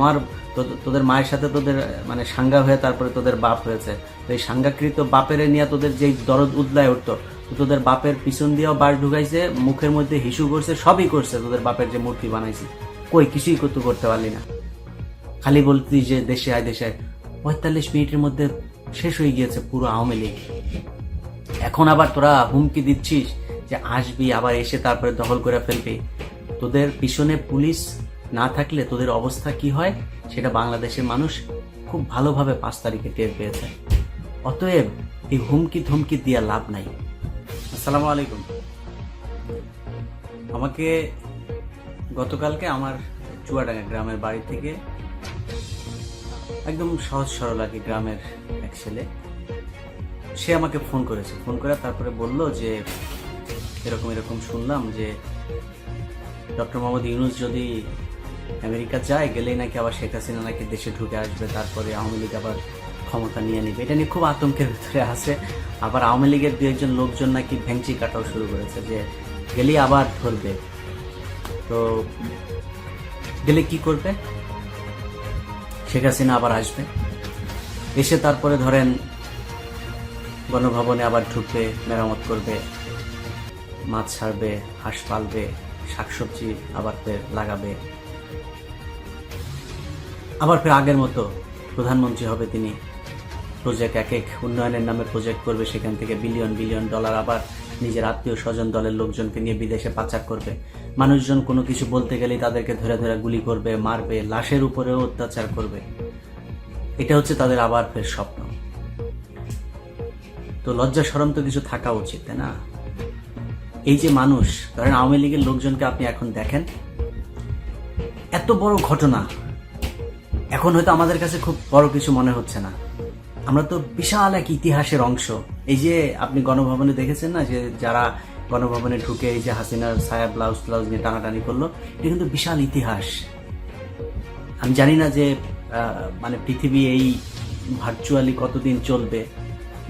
আমার তোদের মায়ের সাথে তোদের মানে সাঙ্গা হয়ে তারপরে তোদের বাপ হয়েছে। তো এই সাঙ্গাকৃত বাপের নিয়ে তোদের যেই দরদ উদলায় উঠতো, তোদের বাপের পিছন দিয়েও বাস ঢুকাইছে, মুখের মধ্যে হিসু করছে, সবই করছে। তোদের বাপের যে মূর্তি বানাইছি, কই কিছুই করতে পারলি না। খালি বলতি যে দেশে আয় দেশে আয়। 45 মিনিটের মধ্যে শেষ হয়ে গিয়েছে পুরো আওয়ামী লীগ। এখন আবার তোরা হুমকি দিচ্ছিস যে আসবি, আবার এসে তারপরে দখল করে ফেলবি। তোদের পিছনে পুলিশ না থাকলে তোদের অবস্থা কি হয় সেটা বাংলাদেশের মানুষ খুব ভালোভাবে 5 তারিখে টের পেয়েছে। অতএব এই হুমকি ধমকি দিয়ে লাভ নাই। আসসালামু আলাইকুম। আমাকে গতকালকে আমার চুয়াডাঙ্গা গ্রামের বাড়ি থেকে একদম সহজ সরল আর কি গ্রামের এক ছেলে, সে আমাকে ফোন করেছে। ফোন করে তারপরে বলল যে এরকম এরকম শুনলাম যে ডক্টর মোহাম্মদ ইউনূস যদি আমেরিকা যায়, গেলেই নাকি আবার শেখ হাসিনা নাকি দেশে ঢুকে আসবে, তারপরে আওয়ামী লীগ আবার ক্ষমতা নিয়ে নিবে। এটা নিয়ে খুব আতঙ্কের ভিতরে আছে। আবার আওয়ামী লীগের দু একজন লোকজন নাকি ভেংচি কাটাও শুরু করেছে যে গেলেই আবার ধরবে। তো গেলে কি করবে? শেখ হাসিনা আবার আসবে, এসে তারপরে ধরেন গণভবনে আবার ঢুকবে, মেরামত করবে, মাছ ছাড়বে, হাঁস পালবে, শাকসবজি আবার ফের লাগাবে, আবার ফের আগের মতো প্রধানমন্ত্রী হবে তিনি। প্রজেক্ট এক এক উন্নয়নের নামে প্রজেক্ট করবে, সেখান থেকে বিলিয়ন বিলিয়ন ডলার আবার নিজের আত্মীয় স্বজন দলের লোকজনকে নিয়ে বিদেশে পাচার করবে। মানুষজন কোনো কিছু বলতে গেলেই তাদেরকে ধরে ধরে গুলি করবে, মারবে, লাশের উপরেও অত্যাচার করবে। এটা হচ্ছে তাদের আবার ফের স্বপ্ন। তো লজ্জা শরম তো কিছু থাকা উচিত, তাই না? এই যে মানুষ, ধরেন আওয়ামী লীগের লোকজনকে আপনি এখন দেখেন, এত বড় ঘটনা এখন হয়তো আমাদের কাছে খুব বড় কিছু মনে হচ্ছে না। আমরা তো বিশাল এক ইতিহাসের অংশ। এই যে আপনি গণভবনে দেখেছেন না, যে যারা গণভবনে ঢুকে এই যে হাসিনার ছায়া ব্লাউজ নিয়ে টানাটানি করলো, এটা কিন্তু বিশাল ইতিহাস। আমি জানি না যে মানে পৃথিবী এই ভার্চুয়ালি কতদিন চলবে,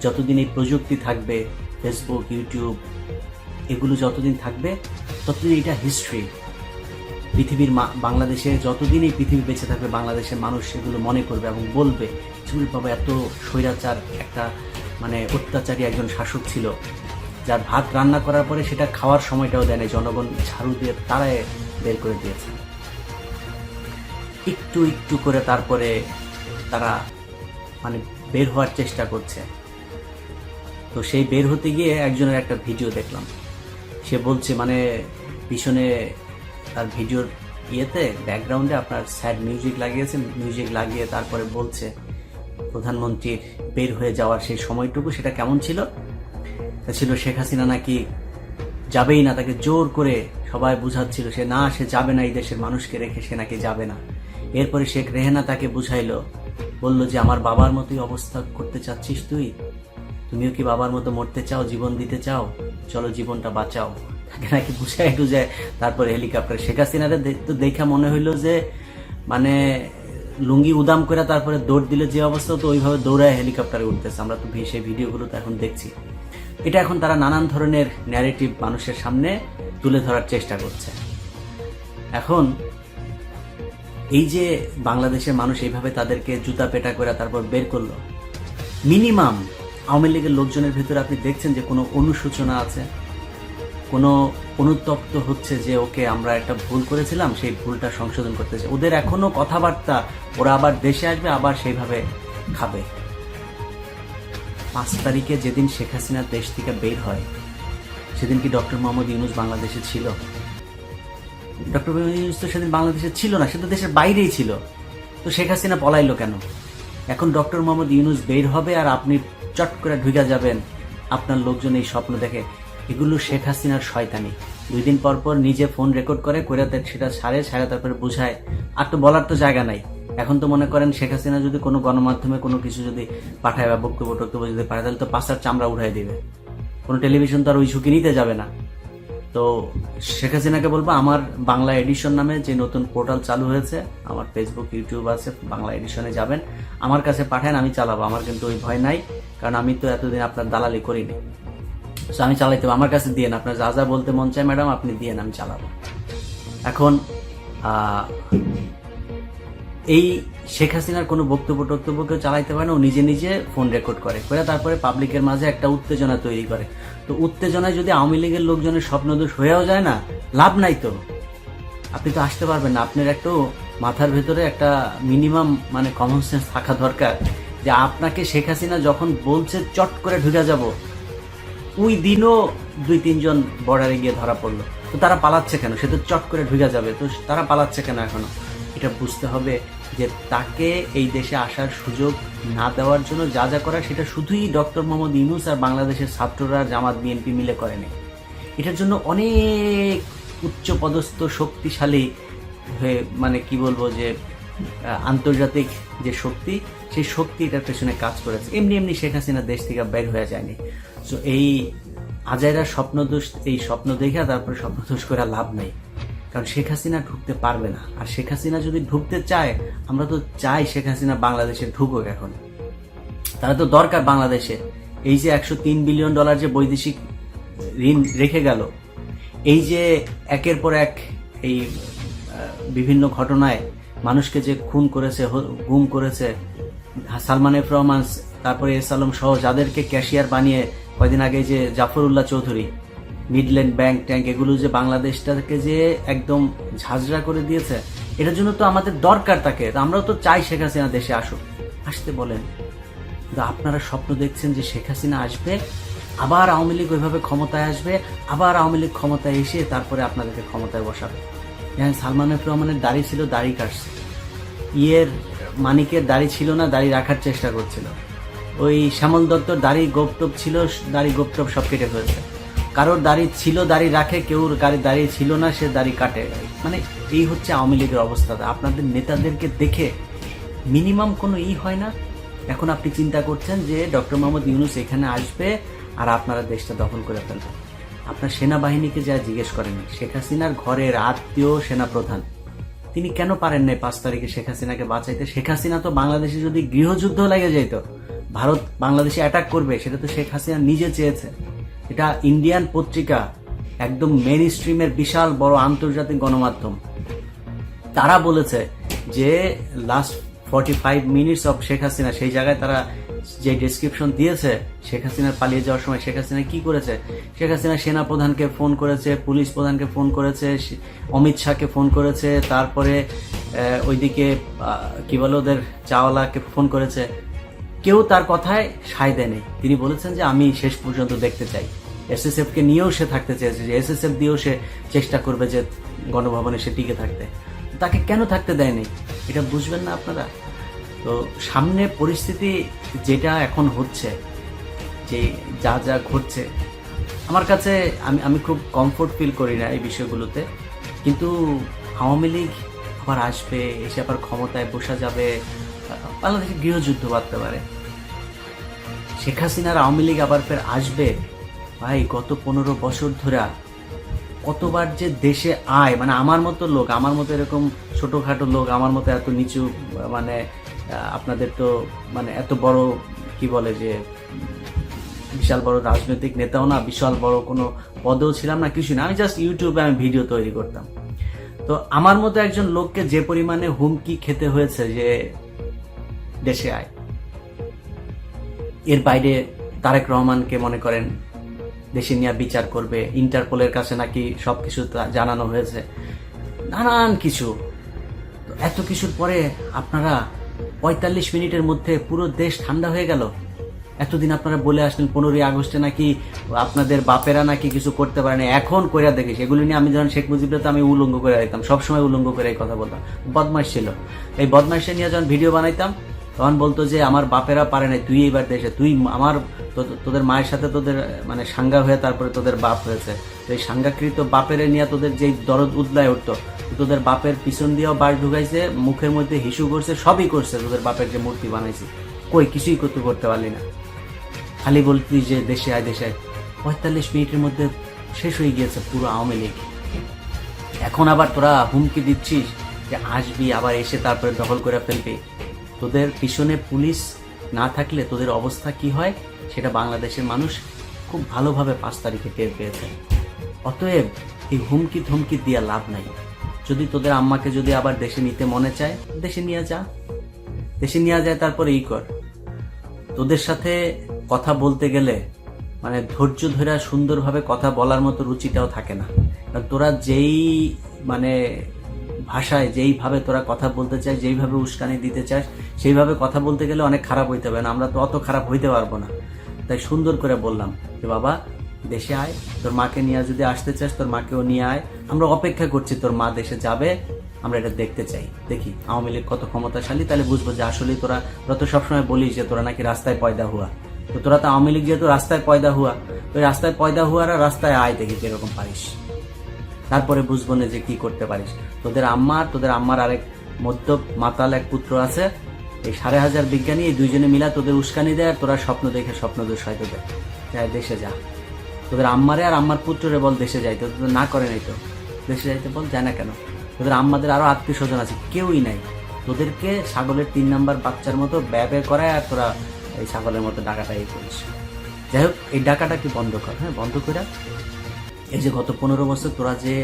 যতদিন এই প্রযুক্তি থাকবে, ফেসবুক, ইউটিউব এগুলো যতদিন থাকবে ততদিন এটা হিস্ট্রি। পৃথিবীর বাংলাদেশে যতদিন এই পৃথিবী বেঁচে থাকবে, বাংলাদেশের মানুষ সেগুলো মনে করবে এবং বলবে চুরি বাবা এত স্বৈরাচার একটা মানে অত্যাচারী একজন শাসক ছিল, যার ভাত রান্না করার পরে সেটা খাওয়ার সময়টাও দেয় না, জনগণ ঝাড়ু দিয়ে তারায় বের করে দিয়েছে। একটু একটু করে তারপরে তারা মানে বের হওয়ার চেষ্টা করছে। তো সেই বের হতে গিয়ে একজনের একটা ভিডিও দেখলাম, সে বলছে মানে পিছনে তার ভিডিওর ইয়েতে ব্যাকগ্রাউন্ডে আপনার স্যাড মিউজিক লাগিয়েছে, মিউজিক লাগিয়ে তারপরে বলছে প্রধানমন্ত্রীর বের হয়ে যাওয়ার সেই সময়টুকু সেটা কেমন ছিল। ছিল শেখ হাসিনা নাকি যাবেই না, তাকে জোর করে সবাই বুঝাচ্ছিল সে যাবে না, এই দেশের মানুষকে রেখে সে নাকি যাবে না। এরপরে শেখ রেহেনা তাকে বুঝাইলো, বলল যে আমার বাবার মতোই অবস্থা করতে চাচ্ছিস তুমিও কি বাবার মতো মরতে চাও, জীবন দিতে চাও, চলো জীবনটা বাঁচাও। তাকে নাকি বুঝায় টুঝায় তারপরে হেলিকপ্টার। শেখ হাসিনারে তো দেখা মনে হইলো যে মানে লুঙ্গি উদাম করে তারপরে দৌড় দিলে যে অবস্থা, তো ওইভাবে দৌড়ায় হেলিকপ্টারে উঠতেছে। আমরা তো সেই ভিডিওগুলো তো এখন দেখছি। এটা এখন তারা নানান ধরনের ন্যারেটিভ মানুষের সামনে তুলে ধরার চেষ্টা করছে। এখন এই যে বাংলাদেশের মানুষ এইভাবে তাদেরকে জুতা পেটা করে তারপর বের করলো, মিনিমাম আওয়ামী লীগের লোকজনের ভিতরে আপনি দেখছেন যে কোনো অনুশোচনা আছে, কোনো অনুতপ্ত হচ্ছে যে ওকে আমরা একটা ভুল করেছিলাম, সেই ভুলটা সংশোধন করতেছে। ওদের এখনো কথাবার্তা, ওরা আবার দেশে আসবে, আবার সেইভাবে খাবে। 5 তারিখে যেদিন শেখ হাসিনা দেশ থেকে বের হয়, সেদিন কি ডক্টর মোহাম্মদ ইউনূস বাংলাদেশে ছিল? ডক্টর মোহাম্মদ ইউনূস তো সেদিন বাংলাদেশে ছিল না, সে তো দেশের বাইরেই ছিল। তো শেখ হাসিনা পলাইলো কেন? এখন ডক্টর মোহাম্মদ ইউনূস বের হবে আর আপনি চট করে ঢুকে যাবেন, আপনার লোকজন এই স্বপ্ন দেখে। এগুলো শেখ হাসিনার শয়তানি। 2 দিন পর পর নিজে ফোন রেকর্ড করে সেটা ছাড়ে তারপরে বুঝায়। আর তো বলার তো জায়গা নাই। এখন তো মনে করেন শেখ হাসিনা যদি কোনো গণমাধ্যমে কোনো কিছু যদি পাঠায় বা বক্তব্য যদি পাঠায়, তাহলে তো পাশার চামড়া উঠাই দিবে। কোনো টেলিভিশন তো আর ওই ঝুঁকি নিতে যাবে না। তো শেখ হাসিনাকে বলবো, আমার বাংলা এডিশন নামে যে নতুন পোর্টাল চালু হয়েছে, আমার ফেসবুক, ইউটিউব আছে, বাংলা এডিশনে যাবেন, আমার কাছে পাঠান, আমি চালাবো। আমার কিন্তু ওই ভয় নাই, কারণ আমি তো এতদিন আপনার দালালি করিনি। তো আমি চালাইতে, আমার কাছে দিয়েন, আপনার যা যা বলতে মন চায় ম্যাডাম আপনি দিয়েন, আমি চালাবো। এখন এই শেখ হাসিনার কোনো বক্তব্য কেউ চালাইতে পারে না, ও নিজে নিজে ফোন রেকর্ড করে তারপরে পাবলিকের মাঝে একটা উত্তেজনা তৈরি করে। তো উত্তেজনায় যদি আওয়ামী লীগের লোকজনের স্বপ্নদোষ হয়েও যায় না, লাভ নাই তো, আপনি তো আসতে পারবেন না। আপনার একটু মাথার ভেতরে একটা মিনিমাম মানে কমন সেন্স থাকা দরকার, যে আপনাকে শেখ হাসিনা যখন বলছে চট করে ঢুকে যাব, ওই দিনও 2-3 জন বর্ডারে গিয়ে ধরা পড়লো। তো তারা পালাচ্ছে কেন? সে তো চট করে ঢুকে যাবে, তো তারা পালাচ্ছে কেন এখনো? এটা বুঝতে হবে যে তাকে এই দেশে আসার সুযোগ না দেওয়ার জন্য যা যা করা, সেটা শুধুই ডক্টর মোহাম্মদ ইউনূস আর বাংলাদেশের ছাত্ররা, জামাত, বিএনপি মিলে করেনি। এটার জন্য অনেক উচ্চ পদস্থ শক্তিশালী হয়ে মানে কি বলবো যে আন্তর্জাতিক যে শক্তি, সেই শক্তি এটার পেছনে কাজ করেছে। এমনি শেখ হাসিনা দেশ থেকে বের হয়ে যায়নি। সো এই আজাইরা স্বপ্নদোষ, এই স্বপ্ন দেখে তারপরে স্বপ্নদোষ করে লাভ নেই, কারণ শেখ হাসিনা ঢুকতে পারবে না। আর শেখ হাসিনা যদি ঢুকতে চায়, আমরা তো চাই শেখ হাসিনা বাংলাদেশে ঢুকুক। এখন তারা তো দরকার বাংলাদেশে। এই যে $103 বিলিয়ন যে বৈদেশিক ঋণ রেখে গেল, এই যে একের পর এক এই বিভিন্ন ঘটনায় মানুষকে যে খুন করেছে, গুম করেছে, সালমান এফ রহমান, তারপরে এস আলম সহ যাদেরকে ক্যাশিয়ার বানিয়ে কয়দিন আগে যে Zafrullah Chowdhury, Midland bank tank, এগুলো যে বাংলাদেশটাকে যে একদম ঝাঁঝরা করে দিয়েছে, এটার জন্য তো আমাদের দরকার তাকে। আমরাও তো চাই শেখ হাসিনা দেশে আসুক, আসতে বলেন। কিন্তু আপনারা স্বপ্ন দেখছেন যে শেখ হাসিনা আসবে, আবার আওয়ামী লীগ ওইভাবে ক্ষমতায় আসবে, আবার আওয়ামী লীগ ক্ষমতায় এসে তারপরে আপনাদেরকে ক্ষমতায় বসাবে। যেমন সালমান এফ রহমানের দাড়ি ছিল, দাড়ি কাটছে। মানিকের দাড়ি ছিল না, দাড়ি রাখার চেষ্টা করছিল। ওই শ্যামল দত্তর দাড়ি গোপটপ ছিল, দাড়ি গোপটপ সব কেটে ফেলছে। কারোর দাড়ি ছিল, দাড়ি রাখে, কেউ দাড়ি ছিল না, সে দাড়ি কাটে। মানে এই হচ্ছে আওয়ামী লীগের অবস্থা। আপনাদের নেতাদেরকে দেখে মিনিমাম কোনো হয় না। এখন আপনি চিন্তা করছেন যে ডক্টর মোহাম্মদ ইউনূস এখানে আসবে আর আপনারা দেশটা দখল করে ফেলবেন। আপনার সেনাবাহিনীকে যা জিজ্ঞেস করেনি, শেখ হাসিনার ঘরের আত্মীয় সেনাপ্রধান, তিনি কেন পারেন নাই 5 তারিখে শেখ হাসিনাকে বাঁচাইতে? শেখ হাসিনা তো বাংলাদেশে যদি গৃহযুদ্ধ লেগে যেত, ভারত বাংলাদেশে অ্যাটাক করবে, সেটা তো শেখ হাসিনা নিজে চেয়েছে। এটা ইন্ডিয়ান পত্রিকা, একদম মেইন স্ট্রিমের বিশাল বড় আন্তর্জাতিক গণমাধ্যম, তারা বলেছে যে last 45 minutes of Sheikh Hasina, সেই জায়গায় তারা যে ডেসক্রিপশন দিয়েছে শেখ হাসিনার পালিয়ে যাওয়ার সময় শেখ হাসিনা কি করেছে। শেখ হাসিনা সেনা প্রধানকে ফোন করেছে, পুলিশ প্রধানকে ফোন করেছে, অমিত শাহকে ফোন করেছে, তারপরে ওইদিকে কি বলে ওদের চাওয়ালাকে ফোন করেছে। কেউ তার কথায় সায় দেয়নি। তিনি বলেছেন যে আমি শেষ পর্যন্ত দেখতে চাই। এসএসএফ কে নিয়েও সে থাকতে চেয়েছে, যে এসএসএফ দিয়েও সে চেষ্টা করবে যে গণভবনে সে টিকে থাকতে। তাকে কেন থাকতে দেয়নি এটা বুঝবেন না আপনারা? তো সামনে পরিস্থিতি যেটা এখন হচ্ছে, যে যা যা ঘটছে, আমার কাছে আমি খুব কমফোর্ট ফিল করি না এই বিষয়গুলোতে। কিন্তু আওয়ামী লীগ আবার আসবে, এসে আবার ক্ষমতায় বসা যাবে, বাংলাদেশে গৃহযুদ্ধ বাঁধতে পারে। শেখ হাসিনার আওয়ামী লীগ আবার ফের আসবে। ভাই, গত 15 বছর ধরে কতবার যে দেশে আয়, মানে আমার মতো লোক, আমার মতো এরকম ছোটখাটো লোক, আমার মতো এত নিচু, মানে আপনাদের তো মানে এত বড় কি বলে যে বিশাল বড় রাজনৈতিক নেতাও না, বিশাল বড় কোনো পদেও ছিলাম না, কিছু না। আমি জাস্ট ইউটিউবে আমি ভিডিও তৈরি করতাম। তো আমার মতো একজন লোককে যে পরিমাণে হুমকি খেতে হয়েছে যে দেশে আয়, এর বাইরে তারেক রহমানকে মনে করেন দেশে নিয়ে বিচার করবে, ইন্টারপোলের কাছে নাকি সবকিছু জানানো হয়েছে, নানান কিছু। এত কিছুর পরে আপনারা 45 মিনিটের মধ্যে পুরো দেশ ঠান্ডা হয়ে গেল। এতদিন আপনারা বলে আসলেন 15ই আগস্টে নাকি আপনাদের বাপেরা নাকি কিছু করতে পারে না, এখন কইরা দেখিস। এগুলি নিয়ে আমি যখন শেখ মুজিবরা, তো আমি উলঙ্গ করে দিতাম, সবসময় উলঙ্গ করে এই কথা বলতাম। বদমাইশ ছিল। এই বদমাইশে নিয়ে যখন ভিডিও বানাইতাম, তখন বলতো যে আমার বাপেরা পারে নাই, তুই এইবার দেশে, তুই আমার তোদের মায়ের সাথে তোদের মানে সাঙ্গা হয়ে তারপরে তোদের বাপ হয়েছে। তো এই সাঙ্গাকৃত বাপেরে নিয়ে তোদের যেই দরদ উদলায় উঠতো, তোদের বাপের পিছন দিয়েও বাস ঢুকাইছে, মুখের মধ্যে হিসু করছে, সবই করছে। তোদের বাপের যে মূর্তি বানাইছে, কই কিছুই করতে পারলি না। খালি বলতি যে দেশে আয়, দেশে আয়। 45 মিনিটের মধ্যে শেষ হয়ে গিয়েছে পুরো আওয়ামী লীগ। এখন আবার তোরা হুমকি দিচ্ছিস যে আসবি, আবার এসে তারপরে দখল করে ফেলবি। তোদের পিছনে পুলিশ না থাকলে তোদের অবস্থা কি হয় সেটা বাংলাদেশের মানুষ খুব ভালোভাবে 5 তারিখে টের পেয়েছে। অতএব এই হুমকি ধমকি দিয়ে লাভ নাই। যদি তোদের আম্মাকে যদি আবার দেশে নিতে মনে চায়, দেশে নিয়ে যা, দেশে নিয়ে যায়, তারপরে কর। তোদের সাথে কথা বলতে গেলে মানে ধৈর্য ধরে সুন্দরভাবে কথা বলার মতো রুচিটাও থাকে না। কারণ তোরা যেই মানে ভাষায় যেইভাবে তোরা কথা বলতে চাস, যেইভাবে উস্কানি দিতে চাস, সেইভাবে কথা বলতে গেলে অনেক খারাপ হইতে হবে না। আমরা তো অত খারাপ হইতে পারবো না। তাই সুন্দর করে বললাম যে বাবা দেশে আয়, তোর মাকে নিয়ে যদি আসতে চাস তোর মাকেও নিয়ে আয়, আমরা অপেক্ষা করছি তোর মা দেশে যাবে, আমরা এটা দেখতে চাই। দেখি আওয়ামী লীগ কত ক্ষমতাশালী, তাহলে বুঝবো যে আসলে তোরা তো সবসময় বলিস যে তোরা নাকি রাস্তায় পয়দা হুয়া। তো তোরা তো আওয়ামী লীগ যেহেতু রাস্তায় পয়দা হুয়া, তো রাস্তায় পয়দা হুয়ারা রাস্তায় আয়, দেখি কিরকম পারিস, তারপরে বুঝবো না যে কি করতে পারিস। তোদের আম্মার আরেক মধ্য মাতাল এক পুত্র আছে, এই 5,500 বিজ্ঞানী, এই দুইজনে মিলা তোদের উস্কানি দেয়, আর তোরা স্বপ্ন দেখে স্বপ্ন দোষ হয়তো দেয় দেশে যা। তোদের আম্মারে আর আম্মার পুত্ররে বল দেশে যাইতে, তোদের না করে নাই তো দেশে যাইতে বল, যায় না কেন? তোদের আম্মাদের আরো আত্মীয় স্বজন আছে, কেউই নাই। তোদেরকে ছাগলের 3 নাম্বার বাচ্চার মতো ব্যয় করায়, আর তোরা এই ছাগলের মতো ডাকাটাই করিস। যাই হোক, এই ডাকাটা কি বন্ধ কর, হ্যাঁ বন্ধ করে। এই যে গত 15 বছর তোরা যে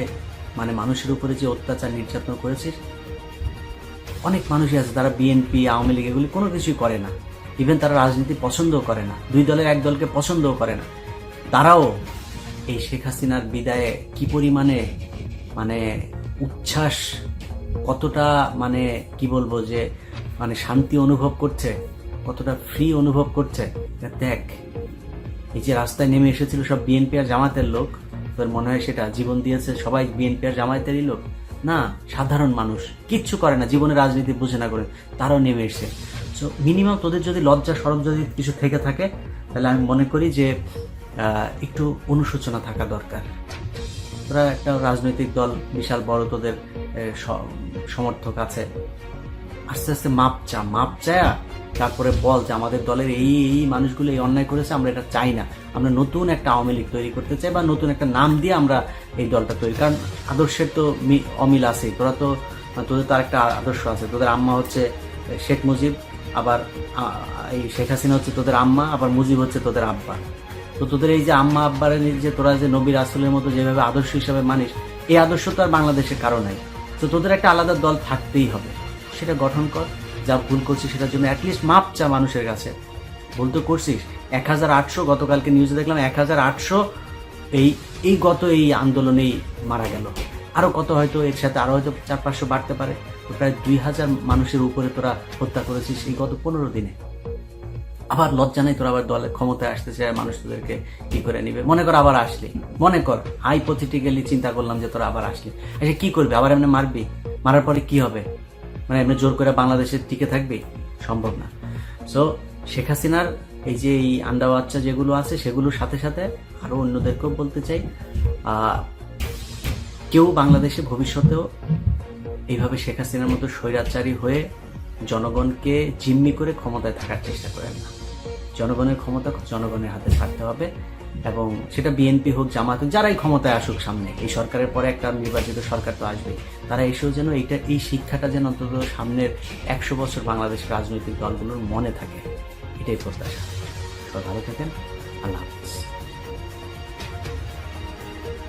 মানে মানুষের উপরে যে অত্যাচার নির্যাতন করেছিস, অনেক মানুষই আছে তারা বিএনপি আওয়ামী লীগ এগুলি কোনো কিছুই করে না, ইভেন তারা রাজনীতি পছন্দও করে না, দুই দলের এক দলকে পছন্দও করে না। তারাও এই শেখ হাসিনার বিদায়ে কি পরিমাণে মানে উচ্ছ্বাস, কতটা মানে কি বলবো যে মানে শান্তি অনুভব করছে, কতটা ফ্রি অনুভব করছে। দেখ, এই যে রাস্তায় নেমে এসেছিল সব বিএনপি আর জামাতের লোক, তোর মনে হয় সেটা জীবন দিয়েছে সবাই বিএনপি আর জামায়াতেরই লোক? না, সাধারণ মানুষ কিচ্ছু করে না, জীবনে রাজনীতি বুঝে না করে তারাও নেমে এসছে। সো মিনিমাম তোদের যদি লজ্জা সরব যদি কিছু থেকে থাকে, তাহলে আমি মনে করি যে একটু অনুশোচনা থাকা দরকার। তোরা একটা রাজনৈতিক দল, বিশাল বড় তোদের সমর্থক আছে, আস্তে আস্তে মাপ চায়া তারপরে বল যে আমাদের দলের এই মানুষগুলো এই অন্যায় করেছে, আমরা এটা চাই না, আমরা নতুন একটা আওয়ামী লীগ তৈরি করতে চাই, বা নতুন একটা নাম দিয়ে আমরা এই দলটা তৈরি। কারণ আদর্শের তো অমিল আছে, তোদের তো আরেকটা আদর্শ আছে। তোদের আম্মা হচ্ছে শেখ মুজিব, আবার এই শেখ হাসিনা হচ্ছে তোদের আম্মা, আবার মুজিব হচ্ছে তোদের আব্বা। তো তোদের এই যে আম্মা আব্বার যে তোরা যে নবী রাসূলের মতো যেভাবে আদর্শ হিসাবে মানিস, এই আদর্শ তো আর বাংলাদেশে কারো নাই। তো তোদের একটা আলাদা দল থাকতেই হবে, সেটা গঠন কর। যা ভুল করছিস সেটার জন্য অ্যাটলিস্ট মাপ চা মানুষের কাছে। ভুল তো করছিস। 1,800 গতকালকে নিউজে দেখলাম 1,800 এই গত এই আন্দোলনেই মারা গেল। আরো কত হয়তো এর সাথে আরো হয়তো 400-500 বাড়তে পারে। তো প্রায় 2,000 মানুষের উপরে তোরা হত্যা করেছিস এই গত 15 দিনে। আবার লজ্জা নাই তোরা আবার দলের ক্ষমতায় আসতে চায়, মানুষ তোদেরকে কি করে নিবে। মনে কর আবার আসলি, মনে কর হাইপোথেটিক্যালি চিন্তা করলাম যে তোরা আবার আসলি, আচ্ছা কি করবি? আবার এমনি মারবি? মারার পরে কি হবে? মানে এমনি জোর করে বাংলাদেশে টিকে থাকবি? সম্ভব না। সো শেখ হাসিনার এই যে এই আন্ডা বাচ্চা যেগুলো আছে সেগুলোর সাথে সাথে আরো অন্যদেরকেও বলতে চাই, কেউ বাংলাদেশে ভবিষ্যতেও এইভাবে শেখ হাসিনার মতো স্বৈরাচারী হয়ে জনগণকে জিম্মি করে ক্ষমতায় থাকার চেষ্টা করেন না। জনগণের ক্ষমতা জনগণের হাতে ছাড়তে হবে, এবং সেটা বিএনপি হোক, জামাত হোক, যারাই ক্ষমতায় আসুক সামনে, এই সরকারের পরে একটা নির্বাচিত সরকার তো আসবে, তারা এসেও যেন এই শিক্ষাটা যেন অন্তত সামনের 100 বছর বাংলাদেশের রাজনৈতিক দলগুলোর মনে থাকে, এটাই প্রত্যাশা। সবাই ভালো থাকেন, আল্লাহ হাফিজ।